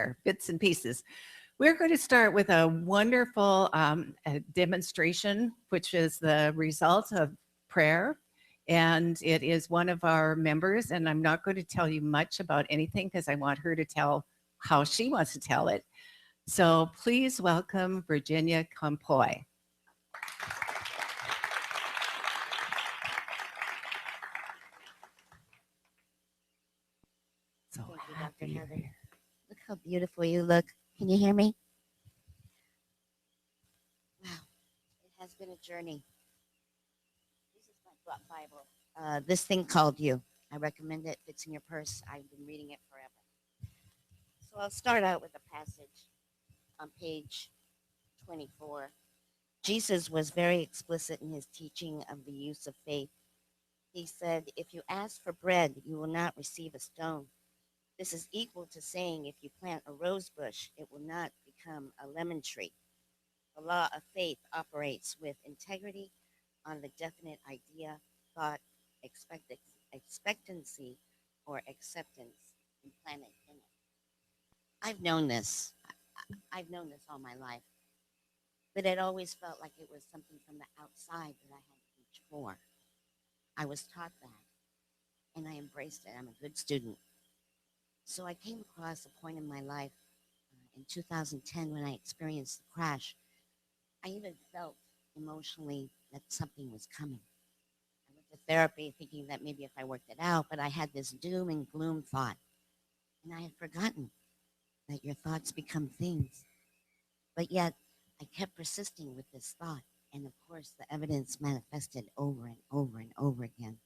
there, bits and pieces. We're going to start with a wonderful demonstration, which is the result of prayer. And it is one of our members. And I'm not going to tell you much about anything because I want her to tell how she wants to tell it. So please welcome Virginia Campoy. So Thank you, happy Dr. you're Heather. here. Look how beautiful you look. Can you hear me? Wow, it has been a journey. This is my Bible. This thing called You. I recommend it. Fits in your purse. I've been reading it forever. So I'll start out with a passage on page 24. Jesus was very explicit in his teaching of the use of faith. He said, "If you ask for bread, you will not receive a stone. This is equal to saying if you plant a rose bush, it will not become a lemon tree." The law of faith operates with integrity on the definite idea, thought, expectancy, or acceptance implanted in it. I've known this. I've known this all my life, but it always felt like it was something from the outside that I had to reach for. I was taught that, and I embraced it. I'm a good student. So I came across a point in my life in 2010 when I experienced the crash. I even felt emotionally that something was coming. I went to therapy thinking that maybe if I worked it out, but I had this doom and gloom thought. And I had forgotten that your thoughts become things. But yet, I kept persisting with this thought. And of course, the evidence manifested over and over and over again.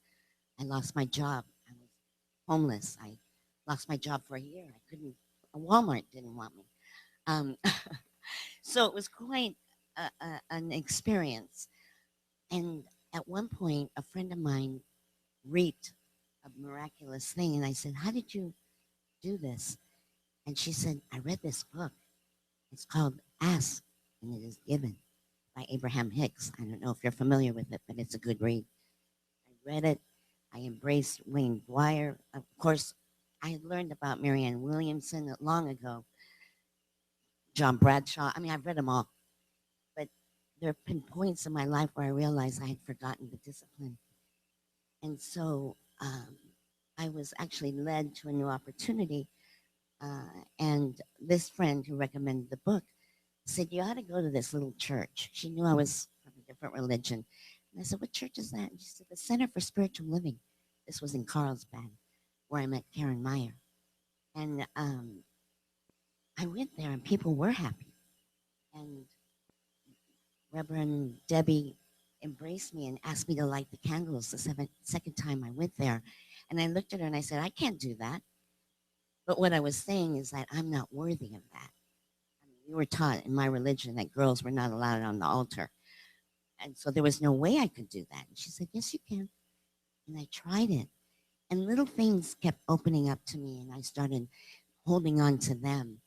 I lost my job. I was homeless. I lost my job for a year. I couldn't, Walmart didn't want me. Um, so it was quite an experience. And at one point, a friend of mine reaped a miraculous thing. And I said, "How did you do this?" And she said, "I read this book. It's called Ask and It Is Given by Abraham Hicks. I don't know if you're familiar with it, but it's a good read." I read it. I embraced Wayne Dwyer. Of course, I had learned about Marianne Williamson long ago, John Bradshaw. I mean, I've read them all. But there have been points in my life where I realized I had forgotten the discipline. And so I was actually led to a new opportunity. And this friend who recommended the book said, "You ought to go to this little church." She knew I was from a different religion. And I said, "What church is that?" And she said, "The Center for Spiritual Living." This was in Carlsbad, where I met Karen Meyer. And I went there, and people were happy. And Reverend Debbie embraced me and asked me to light the candles the second time I went there. And I looked at her and I said, "I can't do that." But what I was saying is that I'm not worthy of that. I mean, we were taught in my religion that girls were not allowed on the altar. And so there was no way I could do that. And she said, "Yes, you can." And I tried it. And little things kept opening up to me, and I started holding on to them.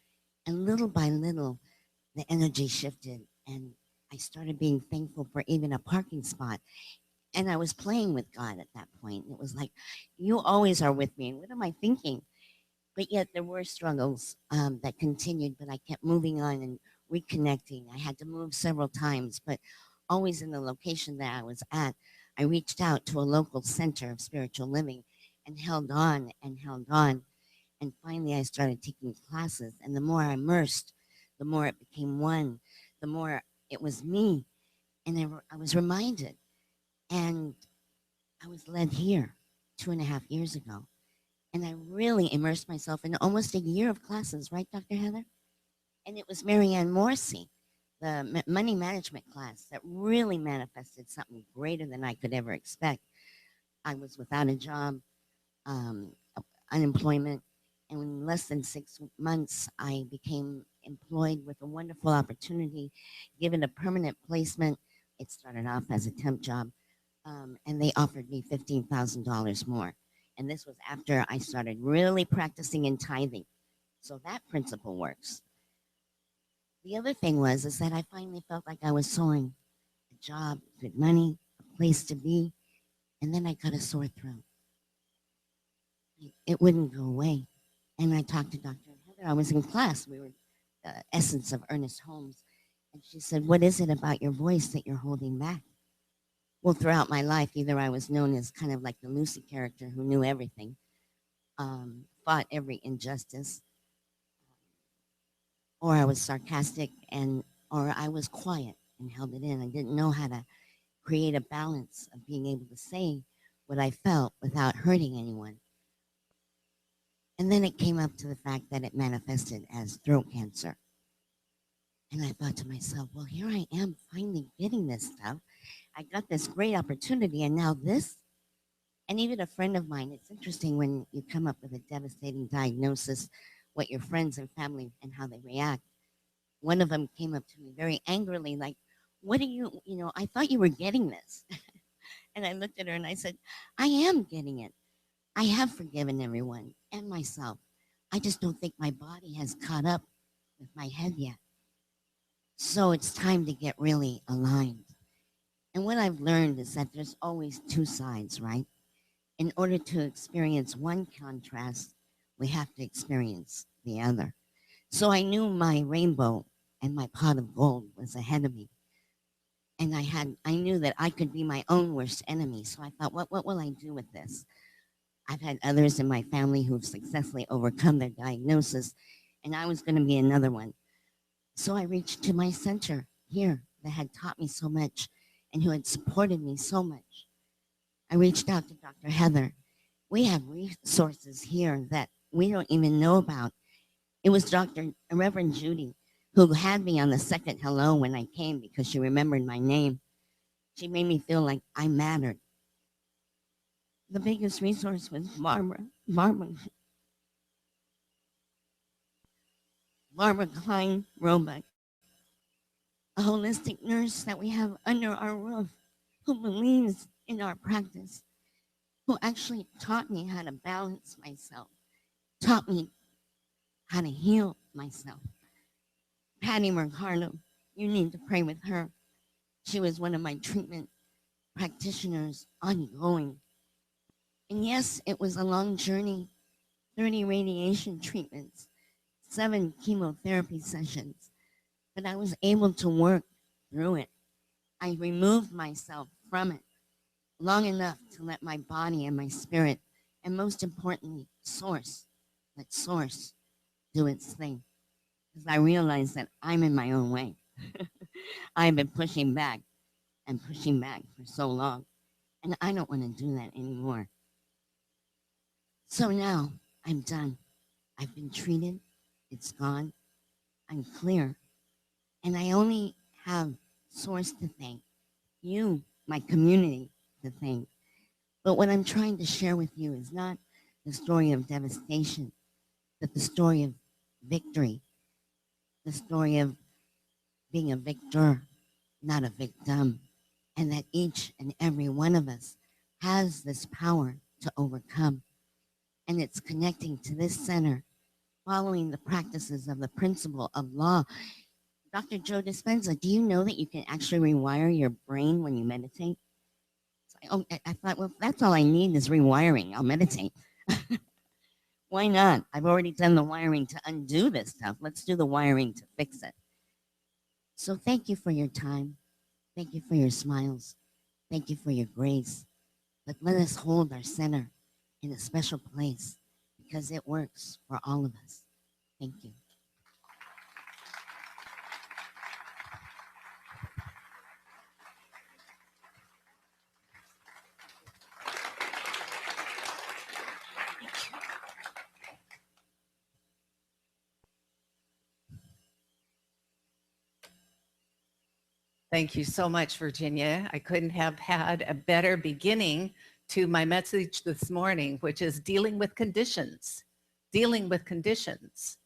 And little by little, the energy shifted, and I started being thankful for even a parking spot. And I was playing with God at that point. It was like, "You always are with me." And what am I thinking? But yet there were struggles that continued, but I kept moving on and reconnecting. I had to move several times, but always in the location that I was at. I reached out to a local center of spiritual living and held on and held on. And finally, I started taking classes. And the more I immersed, the more it became one, the more it was me. And I was reminded. And I was led here 2.5 years ago. And I really immersed myself in almost a year of classes, right, Dr. Heather? And it was Marianne Morrissey, the money management class, that really manifested something greater than I could ever expect. I was without a job, um, unemployment, and in less than 6 months, I became employed with a wonderful opportunity, given a permanent placement. It started off as a temp job, and they offered me $15,000 more. And this was after I started really practicing in tithing. So that principle works. The other thing was is that I finally felt like I was soaring. A job, good money, a place to be, and then I got a sore throat. It wouldn't go away. And I talked to Dr. Heather I was in class. We were Essence of Ernest Holmes. And she said, what is it about your voice that you're holding back? Well, throughout my life, either I was known as kind of like the Lucy character who knew everything, fought every injustice, or I was sarcastic or I was quiet and held it in. I didn't know how to create a balance of being able to say what I felt without hurting anyone. And then it came up to the fact that it manifested as throat cancer. And I thought to myself, well, here I am finally getting this stuff. I got this great opportunity, and now this. And even a friend of mine, it's interesting when you come up with a devastating diagnosis, what your friends and family and how they react. One of them came up to me very angrily, like, what are you, I thought you were getting this. And I looked at her and I said, I am getting it. I have forgiven everyone and myself. I just don't think my body has caught up with my head yet. So it's time to get really aligned. And what I've learned is that there's always two sides, right? In order to experience one contrast, we have to experience the other. So I knew my rainbow and my pot of gold was ahead of me. And I knew that I could be my own worst enemy. So I thought, what will I do with this? I've had others in my family who've successfully overcome their diagnosis, and I was going to be another one. So I reached to my center here that had taught me so much and who had supported me so much. I reached out to Dr. Heather. We have resources here that we don't even know about. It was Reverend Judy who had me on the second hello when I came because she remembered my name. She made me feel like I mattered. The biggest resource was Barbara Klein Roebuck, a holistic nurse that we have under our roof who believes in our practice, who actually taught me how to balance myself, taught me how to heal myself. Patty Mercado, you need to pray with her. She was one of my treatment practitioners ongoing. And yes, it was a long journey, 30 radiation treatments, 7 chemotherapy sessions, but I was able to work through it. I removed myself from it long enough to let my body and my spirit, and most importantly, let source do its thing. Because I realized that I'm in my own way. I've been pushing back and pushing back for so long, and I don't want to do that anymore. So now I'm done. I've been treated. It's gone. I'm clear. And I only have Source to thank, you, my community, to thank. But what I'm trying to share with you is not the story of devastation, but the story of victory, the story of being a victor, not a victim, and that each and every one of us has this power to overcome. And it's connecting to this center, following the practices of the principle of law. Dr. Joe Dispenza, do you know that you can actually rewire your brain when you meditate? I thought, well, that's all I need is rewiring. I'll meditate. Why not? I've already done the wiring to undo this stuff. Let's do the wiring to fix it. So thank you for your time. Thank you for your smiles. Thank you for your grace. But let us hold our center in a special place because it works for all of us. Thank you. Thank you so much, Virginia. I couldn't have had a better beginning to my message this morning, which is dealing with conditions, dealing with conditions.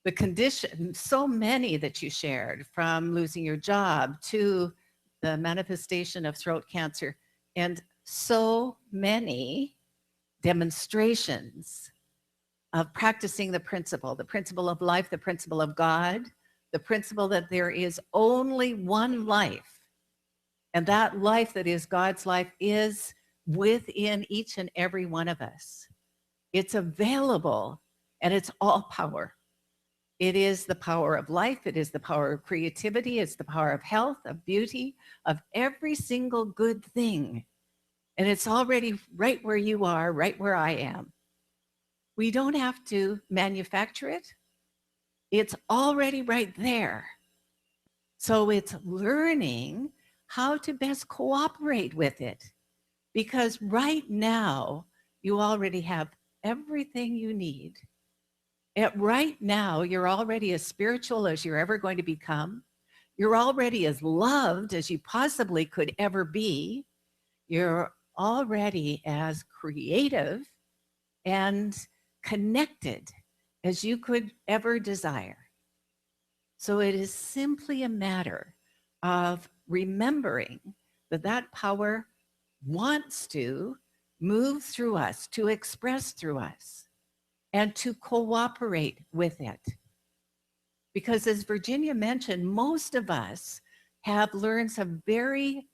The condition, so many that you shared, from losing your job to the manifestation of throat cancer, and so many demonstrations of practicing the principle of life, the principle of God, the principle that there is only one life, and that life that is God's life is within each and every one of us. It's available and it's all power. It is the power of life. It is the power of creativity. It's the power of health, of beauty, of every single good thing. And it's already right where you are, right where I am. We don't have to manufacture it. It's already right there. So it's learning how to best cooperate with it. Because right now, you already have everything you need. Right now, you're already as spiritual as you're ever going to become. You're already as loved as you possibly could ever be. You're already as creative and connected as you could ever desire. So it is simply a matter of remembering that that power wants to move through us, to express through us, and to cooperate with it. Because as Virginia mentioned, most of us have learned some very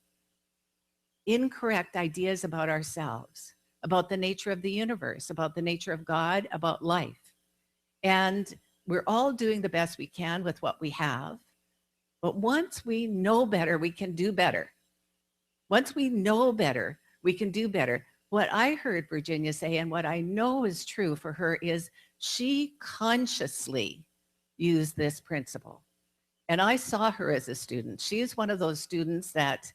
incorrect ideas about ourselves, about the nature of the universe, about the nature of God, about life. And we're all doing the best we can with what we have. But once we know better, we can do better. Once we know better, we can do better. What I heard Virginia say, and what I know is true for her, is she consciously used this principle. And I saw her as a student. She is one of those students that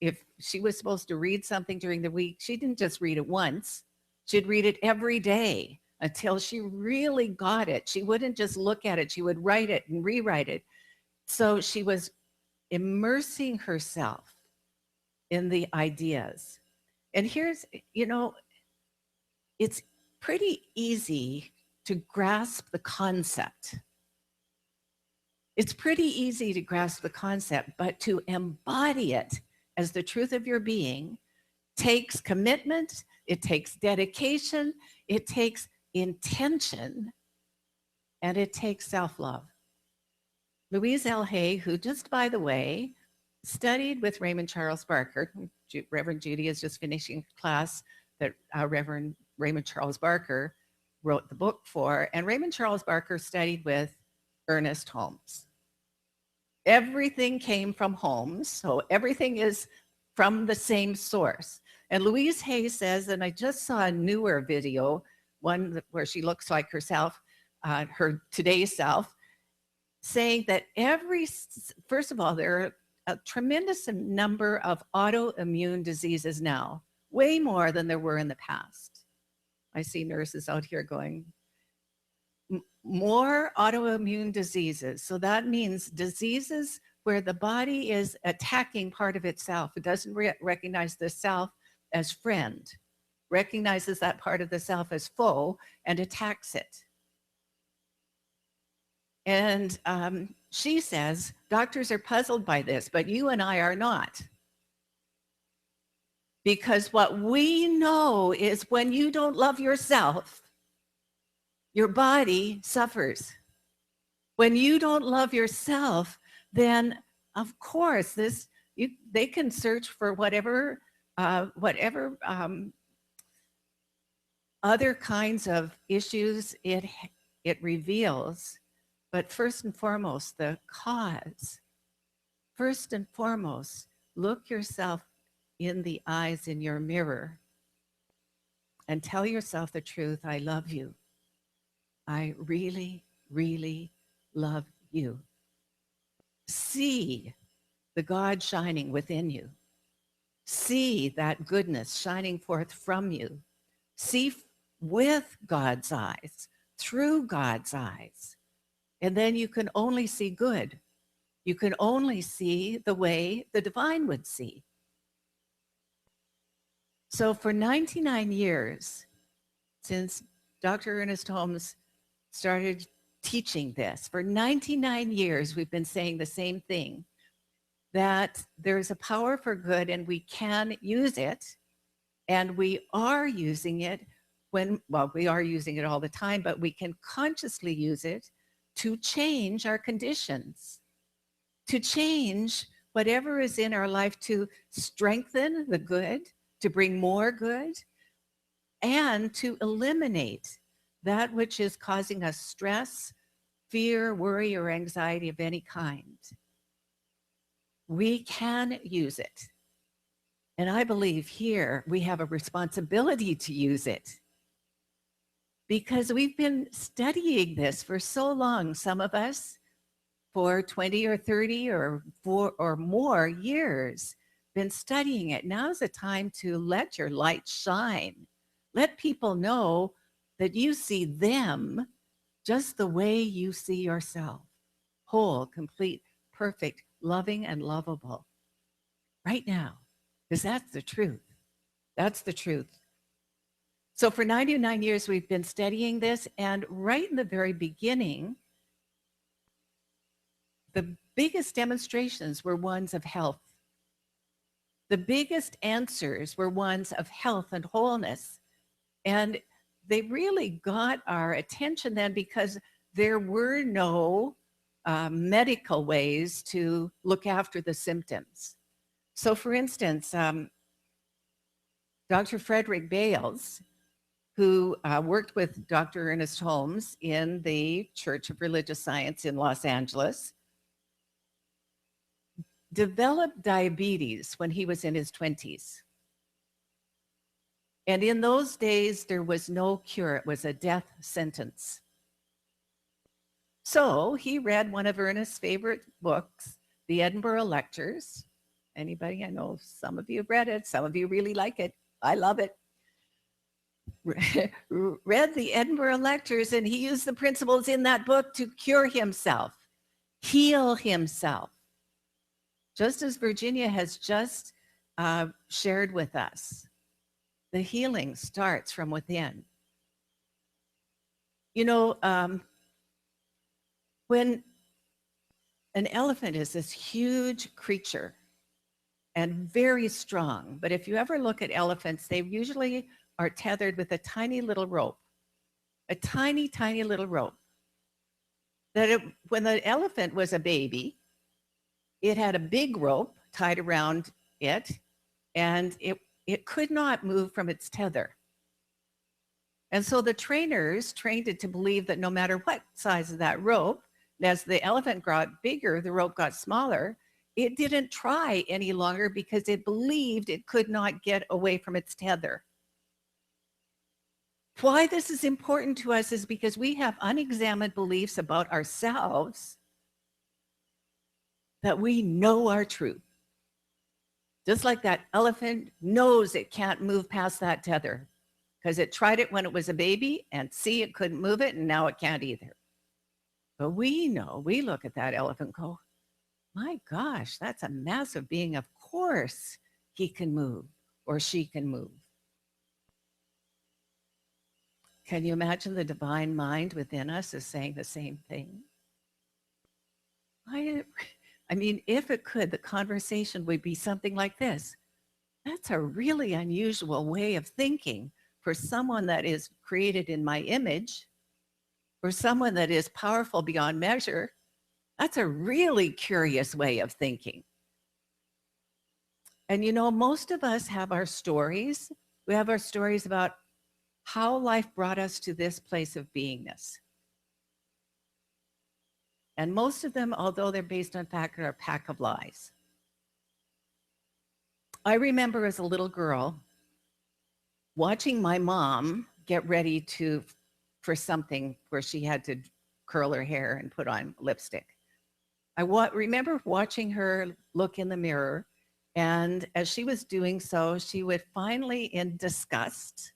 if she was supposed to read something during the week, she didn't just read it once. She'd read it every day until she really got it. She wouldn't just look at it. She would write it and rewrite it. So she was immersing herself in the ideas. And here's, it's pretty easy to grasp the concept. It's pretty easy to grasp the concept, but to embody it as the truth of your being takes commitment, it takes dedication, it takes intention, and it takes self-love. Louise L. Hay, who just by the way, studied with Raymond Charles Barker. Reverend Judy is just finishing a class that Reverend Raymond Charles Barker wrote the book for, and Raymond Charles Barker studied with Ernest Holmes. Everything came from Holmes, so everything is from the same source. And Louise Hay says, and I just saw a newer video, one where she looks like herself, her today's self, saying that first of all, there are a tremendous number of autoimmune diseases now, way more than there were in the past. I see nurses out here going, more autoimmune diseases. So that means diseases where the body is attacking part of itself. It doesn't recognize the self as friend, recognizes that part of the self as foe and attacks it. And she says, doctors are puzzled by this, but you and I are not. Because what we know is when you don't love yourself, your body suffers. When you don't love yourself, then of course they can search for whatever other kinds of issues it reveals. But first and foremost, the cause. First and foremost, look yourself in the eyes in your mirror and tell yourself the truth. I love you. I really, really love you. See the God shining within you. See that goodness shining forth from you. See with God's eyes, through God's eyes. And then you can only see good. You can only see the way the divine would see. So for 99 years, since Dr. Ernest Holmes started teaching this, for 99 years, we've been saying the same thing, that there's a power for good and we can use it. And we are using it we are using it all the time, but we can consciously use it to change our conditions, to change whatever is in our life, to strengthen the good, to bring more good, and to eliminate that which is causing us stress, fear, worry, or anxiety of any kind. We can use it. And I believe here we have a responsibility to use it because we've been studying this for so long, some of us for 20 or 30 or 4 or more years, been studying it. Now's the time to let your light shine. Let people know that you see them just the way you see yourself, whole, complete, perfect, loving, and lovable right now, because that's the truth. That's the truth. So for 99 years, we've been studying this, and right in the very beginning, the biggest demonstrations were ones of health. The biggest answers were ones of health and wholeness. And they really got our attention then because there were no medical ways to look after the symptoms. So for instance, Dr. Frederick Bales, who worked with Dr. Ernest Holmes in the Church of Religious Science in Los Angeles, developed diabetes when he was in his 20s. And in those days, there was no cure. It was a death sentence. So he read one of Ernest's favorite books, the Edinburgh Lectures. Anybody? I know some of you have read it. Some of you really like it. I love it. Read the Edinburgh Lectures, and he used the principles in that book to cure himself, heal himself. Just as Virginia has just shared with us, the healing starts from within. You know, when an elephant is this huge creature and very strong, but if you ever look at elephants, they usually are tethered with a tiny little rope, a tiny, tiny little rope. When the elephant was a baby, it had a big rope tied around it, and it could not move from its tether. And so the trainers trained it to believe that no matter what size of that rope, as the elephant got bigger, the rope got smaller, it didn't try any longer because it believed it could not get away from its tether. Why this is important to us is because we have unexamined beliefs about ourselves that we know are true. Just like that elephant knows it can't move past that tether because it tried it when it was a baby and see, it couldn't move it, and now it can't either. But we know, we look at that elephant and go, my gosh, that's a massive being. Of course he can move or she can move. Can you imagine the divine mind within us is saying the same thing? I mean, if it could, the conversation would be something like this. That's a really unusual way of thinking for someone that is created in my image, for someone that is powerful beyond measure. That's a really curious way of thinking. And you know, most of us have our stories. We have our stories about how life brought us to this place of beingness. And most of them, although they're based on fact, are a pack of lies. I remember as a little girl watching my mom get ready for something where she had to curl her hair and put on lipstick. I remember watching her look in the mirror, and as she was doing so, she would finally, in disgust,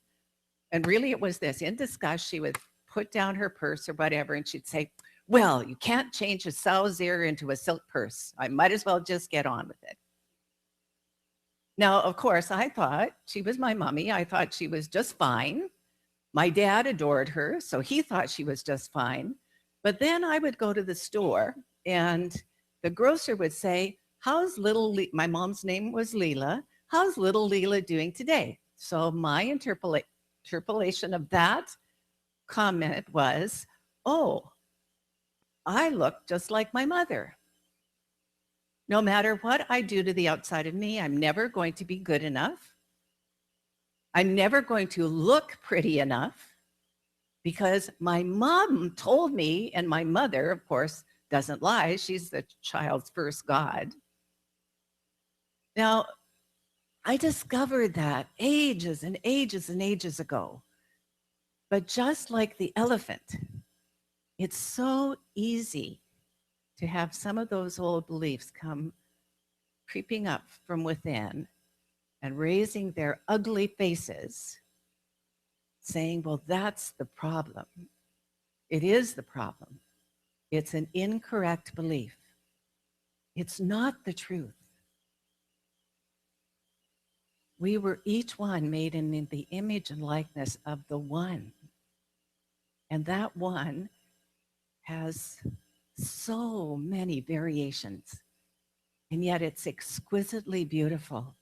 and really it was this, in disgust, she would put down her purse or whatever, and she'd say, well, you can't change a sow's ear into a silk purse. I might as well just get on with it. Now, of course, I thought she was my mommy. I thought she was just fine. My dad adored her, so he thought she was just fine. But then I would go to the store, and the grocer would say, how's little my mom's name was Leela. How's little Leela doing today? So my interpolation of that comment was, oh, I look just like my mother. No matter what I do to the outside of me, I'm never going to be good enough. I'm never going to look pretty enough because my mom told me, and my mother, of course, doesn't lie. She's the child's first God. Now, I discovered that ages and ages and ages ago. But just like the elephant, it's so easy to have some of those old beliefs come creeping up from within and raising their ugly faces, saying, well, that's the problem. It is the problem. It's an incorrect belief. It's not the truth. We were each one made in the image and likeness of the one. And that one has so many variations, and yet it's exquisitely beautiful.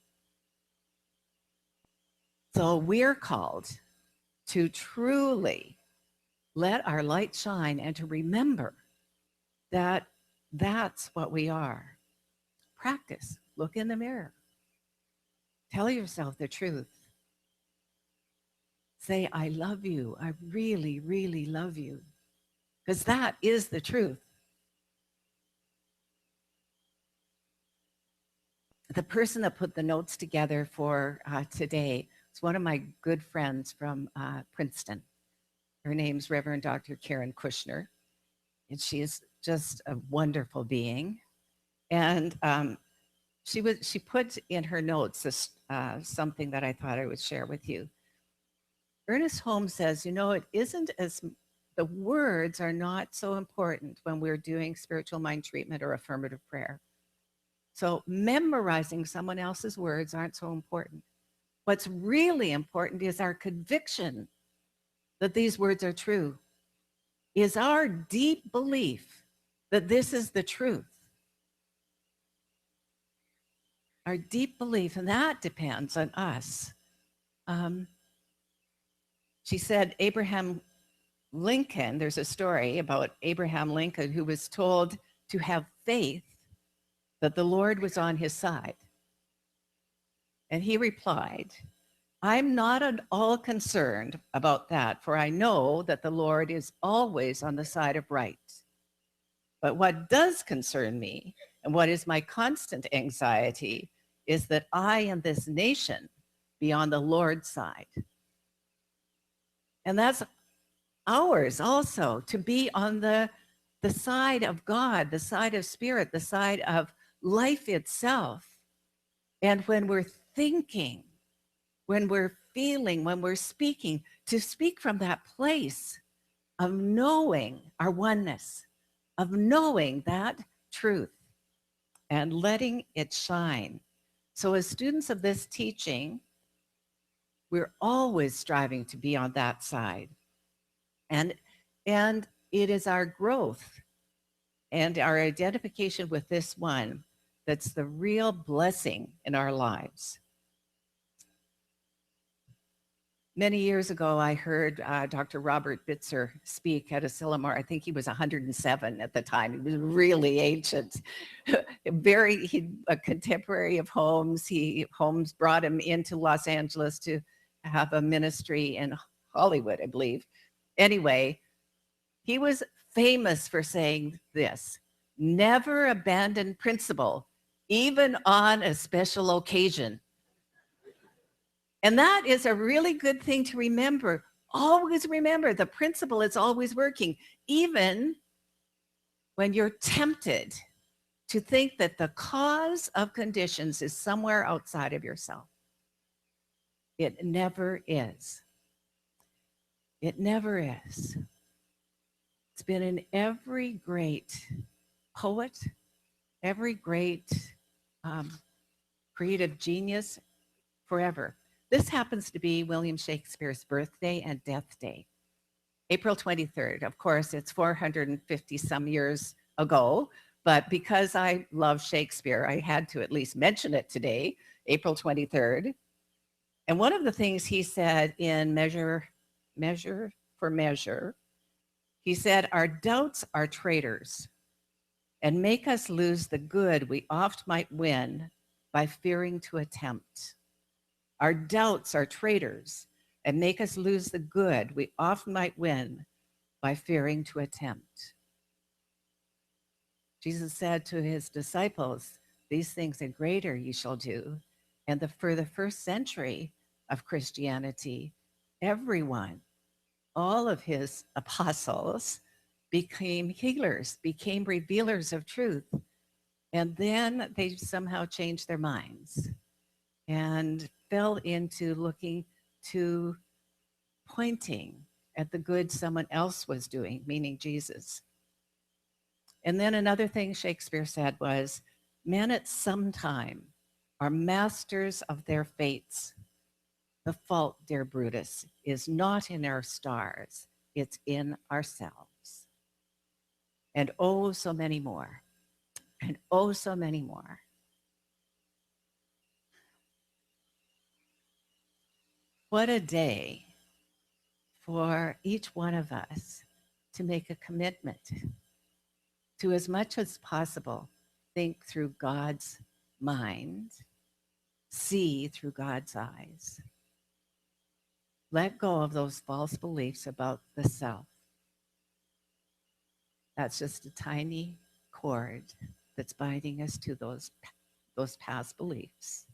So we're called to truly let our light shine and to remember that that's what we are. Practice. Look in the mirror. Tell yourself the truth. Say, I love you. I really, really love you. Because that is the truth. The person that put the notes together for today is one of my good friends from Princeton. Her name's Reverend Dr. Karen Kushner, and she is just a wonderful being. And she put in her notes this, something that I thought I would share with you. Ernest Holmes says, it isn't as the words are not so important when we're doing spiritual mind treatment or affirmative prayer. So memorizing someone else's words aren't so important. What's really important is our conviction that these words are true, is our deep belief that this is the truth. Our deep belief, and that depends on us. She said Abraham Lincoln, there's a story about Abraham Lincoln who was told to have faith that the Lord was on his side. And he replied, I'm not at all concerned about that, for I know that the Lord is always on the side of right. But what does concern me, and what is my constant anxiety, is that I and this nation be on the Lord's side. And that's ours also, to be on the side of God, the side of spirit, the side of life itself. And when we're thinking, when we're feeling, when we're speaking, to speak from that place of knowing our oneness, of knowing that truth and letting it shine. So as students of this teaching, we're always striving to be on that side. And it is our growth and our identification with this one that's the real blessing in our lives. Many years ago, I heard Dr. Robert Bitzer speak at Asilomar. I think he was 107 at the time. He was really ancient, a contemporary of Holmes. Holmes brought him into Los Angeles to have a ministry in Hollywood, I believe. Anyway, he was famous for saying this: never abandon principle, even on a special occasion. And that is a really good thing to remember. Always remember the principle is always working, even when you're tempted to think that the cause of conditions is somewhere outside of yourself. It never is. It never is. It's been in every great poet, every great creative genius forever. This happens to be William Shakespeare's birthday and death day. April 23rd. Of course, it's 450 some years ago, but because I love Shakespeare, I had to at least mention it today, April 23rd. And one of the things he said in Measure for Measure, he said, our doubts are traitors and make us lose the good we oft might win by fearing to attempt. Our doubts are traitors and make us lose the good we often might win by fearing to attempt. Jesus said to his disciples, "These things and greater ye shall do." And for the first century of Christianity, everyone, all of his apostles, became healers, became revealers of truth. And then they somehow changed their minds and fell into looking to pointing at the good someone else was doing, meaning Jesus. And then another thing Shakespeare said was, "Men at some time are masters of their fates. The fault, dear Brutus, is not in our stars, it's in ourselves." And oh, so many more. And oh, so many more. What a day for each one of us to make a commitment to, as much as possible, think through God's mind, see through God's eyes. Let go of those false beliefs about the self. That's just a tiny cord that's binding us to those past beliefs.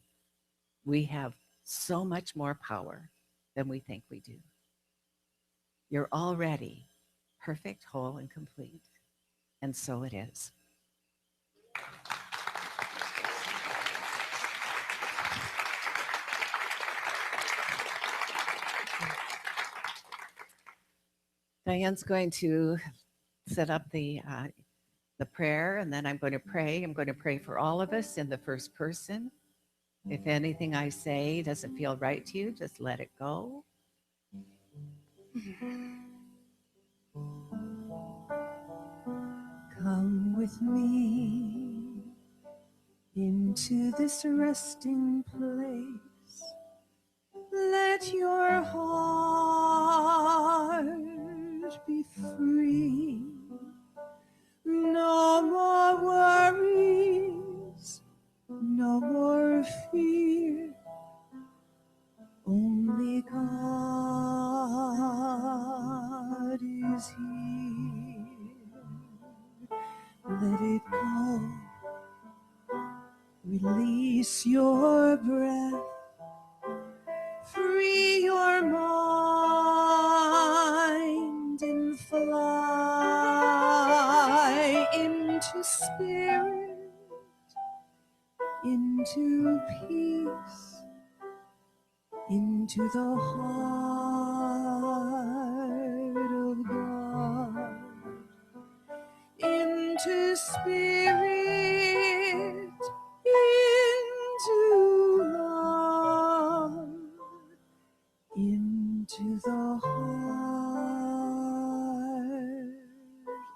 We have so much more power than we think we do. You're already perfect, whole, and complete. And so it is. Diane's going to set up the prayer, and then I'm going to pray. I'm going to pray for all of us in the first person. If anything I say doesn't feel right to you, just let it go. Come with me into this resting place. Let your heart be free. No more worries, no more fear. Only God is here. Let it go. Release your breath. Free your mind and fly into spirit, into peace, into the heart of God, into spirit, into love, into the heart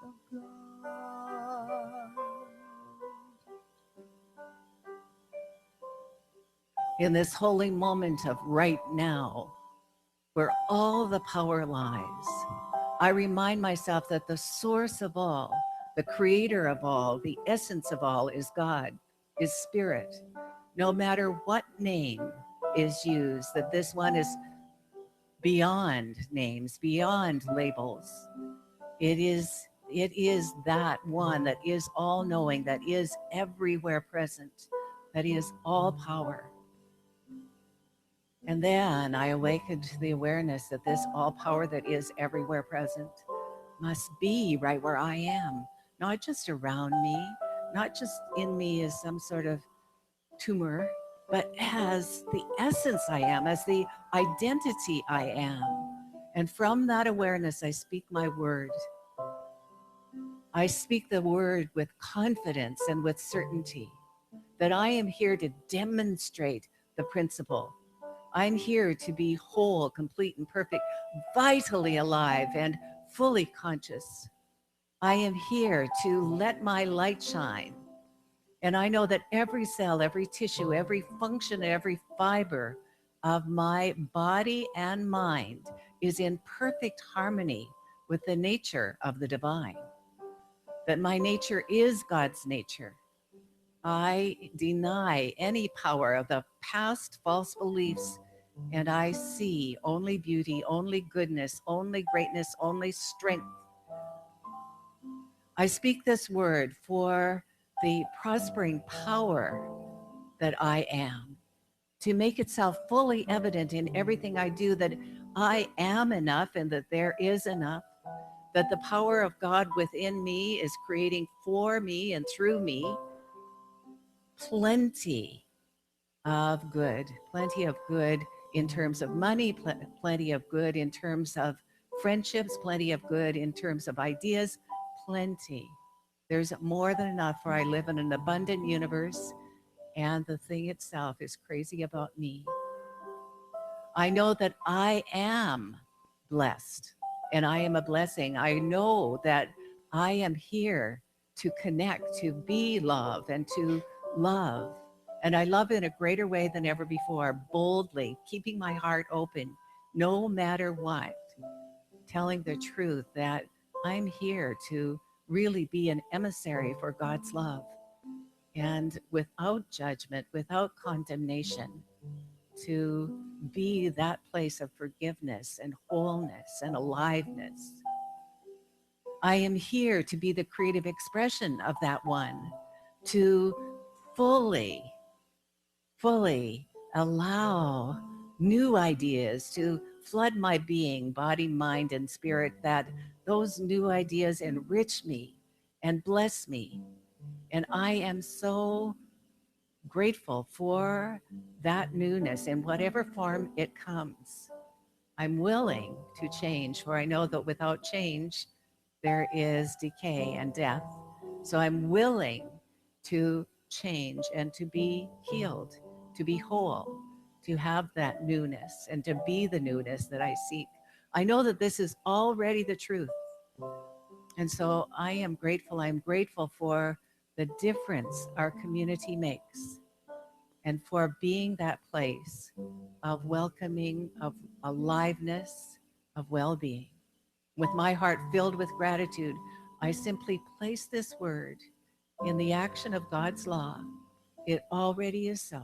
of God. In this holy moment of right now, where all the power lies, I remind myself that the source of all, the creator of all, the essence of all is God, is spirit. No matter what name is used, that this one is beyond names, beyond labels. It is that one that is all knowing, that is everywhere present, that is all power. And then I awakened to the awareness that this all power that is everywhere present must be right where I am, not just around me, not just in me as some sort of tumor, but as the essence I am, as the identity I am. And from that awareness, I speak my word. I speak the word with confidence and with certainty that I am here to demonstrate the principle. I'm here to be whole, complete, and perfect, vitally alive and fully conscious. I am here to let my light shine. And I know that every cell, every tissue, every function, every fiber of my body and mind is in perfect harmony with the nature of the divine. That my nature is God's nature. I deny any power of the past false beliefs and I see only beauty, only goodness, only greatness, only strength. I speak this word for the prospering power that I am, to make itself fully evident in everything I do, that I am enough and that there is enough, that the power of God within me is creating for me and through me plenty plenty of good in terms of money, plenty of good in terms of friendships, plenty of good in terms of ideas, plenty. There's more than enough, for I live in an abundant universe, and the thing itself is crazy about me. I know that I am blessed and I am a blessing. I know that I am here to connect, to be love, and to love. And I love in a greater way than ever before, boldly, keeping my heart open, no matter what, telling the truth that I'm here to really be an emissary for God's love, and without judgment, without condemnation, to be that place of forgiveness and wholeness and aliveness. I am here to be the creative expression of that one, to fully, fully allow new ideas to flood my being, body, mind, and spirit, that those new ideas enrich me and bless me. And I am so grateful for that newness in whatever form it comes. I'm willing to change, for I know that without change, there is decay and death. So I'm willing to change and to be healed, to be whole, to have that newness and to be the newness that I seek. I know that this is already the truth. And so I am grateful. I'm grateful for the difference our community makes, and for being that place of welcoming, of aliveness, of well-being. With my heart filled with gratitude, I simply place this word in the action of God's law. It already is so.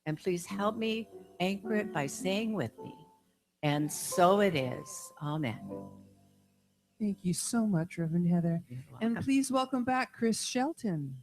And please help me anchor it by saying with me, and so it is. Amen. Thank you so much, Reverend Heather. You're And welcome. please welcome back Chris Shelton.